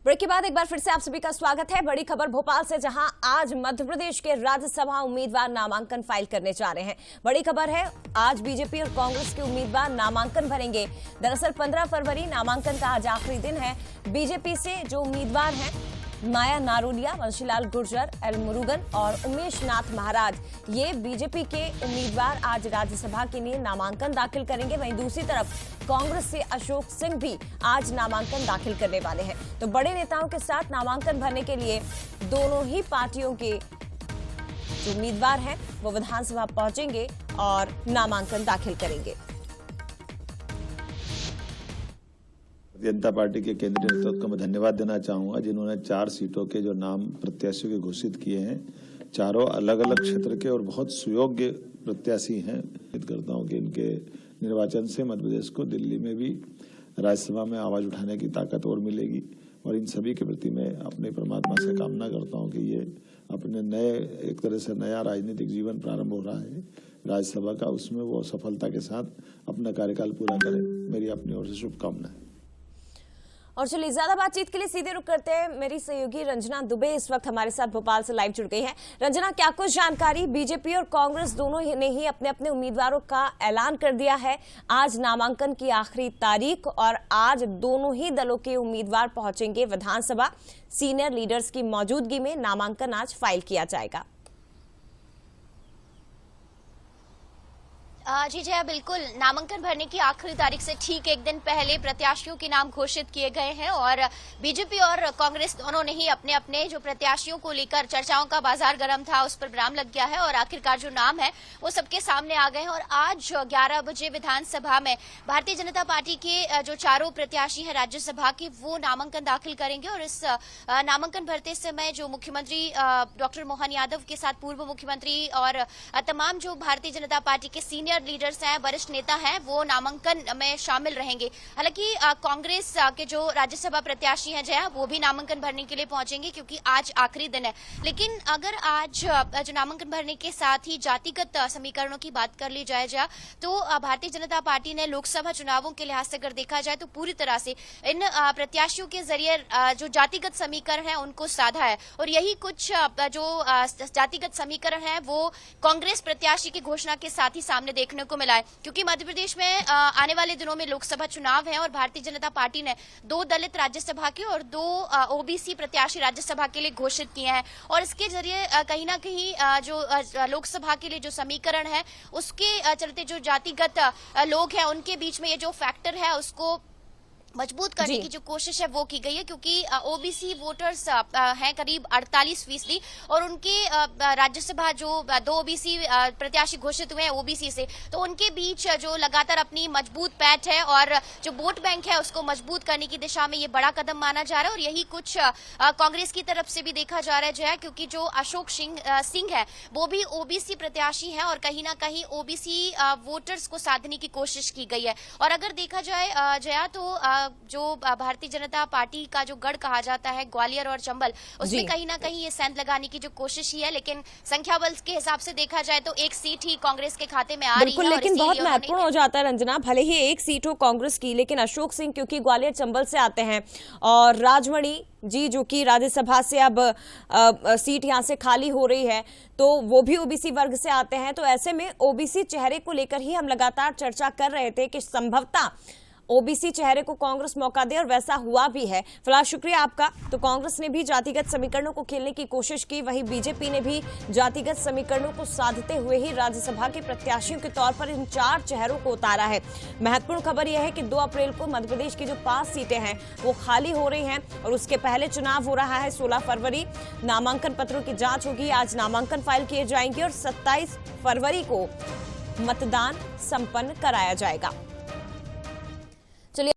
Break के बाद एक बार फिर से आप सभी का स्वागत है। बड़ी खबर भोपाल से, जहां आज मध्य प्रदेश के राज्यसभा उम्मीदवार नामांकन फाइल करने जा रहे हैं। बड़ी खबर है, आज बीजेपी और कांग्रेस के उम्मीदवार नामांकन भरेंगे। दरअसल 15 फरवरी नामांकन का आज आखिरी दिन है। बीजेपी से जो उम्मीदवार हैं माया नारोलिया, वंशीलाल गुर्जर, एल मुरुगन और उमेश नाथ महाराज, ये बीजेपी के उम्मीदवार आज राज्यसभा के लिए नामांकन दाखिल करेंगे। वहीं दूसरी तरफ कांग्रेस से अशोक सिंह भी आज नामांकन दाखिल करने वाले हैं। तो बड़े नेताओं के साथ नामांकन भरने के लिए दोनों ही पार्टियों के जो उम्मीदवार हैं वो विधानसभा पहुंचेंगे और नामांकन दाखिल करेंगे। जनता पार्टी के केंद्रीय नेतृत्व को मैं धन्यवाद देना चाहूंगा, जिन्होंने 4 सीटों के जो नाम प्रत्याशियों के घोषित किए हैं। चारों अलग अलग क्षेत्र के और बहुत सुयोग्य प्रत्याशी हैं। उम्मीद करता हूं कि इनके निर्वाचन से मध्य प्रदेश को दिल्ली में भी राज्यसभा में आवाज उठाने की ताकत और मिलेगी। और इन सभी के प्रति मैं अपने परमात्मा से कामना करता हूँ कि ये अपने नए एक तरह से नया राजनीतिक जीवन प्रारंभ हो रहा है राज्यसभा का, उसमें वो सफलता के साथ अपना कार्यकाल पूरा करें। मेरी अपनी ओर से शुभकामनाएं। और चलिए ज्यादा बातचीत के लिए सीधे रुक करते हैं। मेरी सहयोगी रंजना दुबे इस वक्त हमारे साथ भोपाल से लाइव जुड़ गई हैं। रंजना, क्या कुछ जानकारी? बीजेपी और कांग्रेस दोनों ने ही अपने अपने उम्मीदवारों का ऐलान कर दिया है। आज नामांकन की आखिरी तारीख और आज दोनों ही दलों के उम्मीदवार पहुंचेंगे विधानसभा। सीनियर लीडर्स की मौजूदगी में नामांकन आज फाइल किया जाएगा। जी जया, बिल्कुल नामांकन भरने की आखिरी तारीख से ठीक एक दिन पहले प्रत्याशियों के नाम घोषित किए गए हैं और बीजेपी और कांग्रेस दोनों ने ही अपने अपने जो प्रत्याशियों को लेकर चर्चाओं का बाजार गर्म था उस पर विराम लग गया है और आखिरकार जो नाम है वो सबके सामने आ गए हैं। और आज 11 बजे विधानसभा में भारतीय जनता पार्टी के जो चारों प्रत्याशी हैं राज्यसभा के, वो नामांकन दाखिल करेंगे। और इस नामांकन भरते समय जो मुख्यमंत्री डॉक्टर मोहन यादव के साथ पूर्व मुख्यमंत्री और तमाम जो भारतीय जनता पार्टी के सीनियर लीडर्स हैं, वरिष्ठ नेता हैं, वो नामांकन में शामिल रहेंगे। हालांकि कांग्रेस के जो राज्यसभा प्रत्याशी हैं जया, वो भी नामांकन भरने के लिए पहुंचेंगे क्योंकि आज आखिरी दिन है। लेकिन अगर आज जो नामांकन भरने के साथ ही जातिगत समीकरणों की बात कर ली जाए जया, तो भारतीय जनता पार्टी ने लोकसभा चुनावों के लिहाज से अगर देखा जाए तो पूरी तरह से इन प्रत्याशियों के जरिए जो जातिगत समीकरण है उनको साधा है। और यही कुछ जो जातिगत समीकरण है वो कांग्रेस प्रत्याशी की घोषणा के साथ ही सामने देखने को मिला है, क्योंकि मध्य प्रदेश में आने वाले दिनों में लोकसभा चुनाव है और भारतीय जनता पार्टी ने 2 दलित राज्यसभा के और 2 ओबीसी प्रत्याशी राज्यसभा के लिए घोषित किए हैं। और इसके जरिए कहीं ना कहीं जो लोकसभा के लिए जो समीकरण है उसके चलते जो जातिगत लोग हैं उनके बीच में ये जो फैक्टर है उसको मजबूत करने की जो कोशिश है वो की गई है, क्योंकि ओबीसी वोटर्स हैं करीब 48% और उनके राज्यसभा जो 2 ओबीसी प्रत्याशी घोषित हुए हैं ओबीसी से, तो उनके बीच जो लगातार अपनी मजबूत पैठ है और जो वोट बैंक है उसको मजबूत करने की दिशा में ये बड़ा कदम माना जा रहा है। और यही कुछ कांग्रेस की तरफ से भी देखा जा रहा है जया, क्योंकि जो अशोक सिंह है वो भी ओबीसी प्रत्याशी है और कहीं ना कहीं ओबीसी वोटर्स को साधने की कोशिश की गई है। और अगर देखा जाए जया तो जो भारतीय जनता पार्टी का जो गढ़ कहा जाता है ग्वालियर और चंबल, उसमें कहीं ना कहीं ये सेंध लगाने की जो कोशिश ही है। लेकिन संख्या बल के हिसाब से देखा जाए तो 1 सीट ही कांग्रेस के खाते में आ रही है। लेकिन बहुत महत्वपूर्ण हो जाता है रंजना, भले ही 1 सीट हो कांग्रेस की, लेकिन अशोक सिंह क्योंकि ग्वालियर चंबल से आते हैं और राजमणि जी जो कि राज्यसभा से अब सीट यहां से खाली हो रही है तो वो भी ओबीसी वर्ग से आते हैं। तो ऐसे में ओबीसी चेहरे को लेकर ही हम लगातार चर्चा कर रहे थे कि संभवतः ओबीसी चेहरे को कांग्रेस मौका दे और वैसा हुआ भी है। फिलहाल शुक्रिया आपका। तो कांग्रेस ने भी जातिगत समीकरणों को खेलने की कोशिश की, वहीं बीजेपी ने भी जातिगत समीकरणों को साधते हुए ही राज्यसभा के प्रत्याशियों के तौर पर इन 4 चेहरों को उतारा है। महत्वपूर्ण खबर यह है कि 2 अप्रैल को मध्य प्रदेश की जो 5 सीटें हैं वो खाली हो रही हैं और उसके पहले चुनाव हो रहा है 16 फरवरी। नामांकन पत्रों की जांच होगी, आज नामांकन फाइल किए जाएंगे और 27 फरवरी को मतदान संपन्न कराया जाएगा।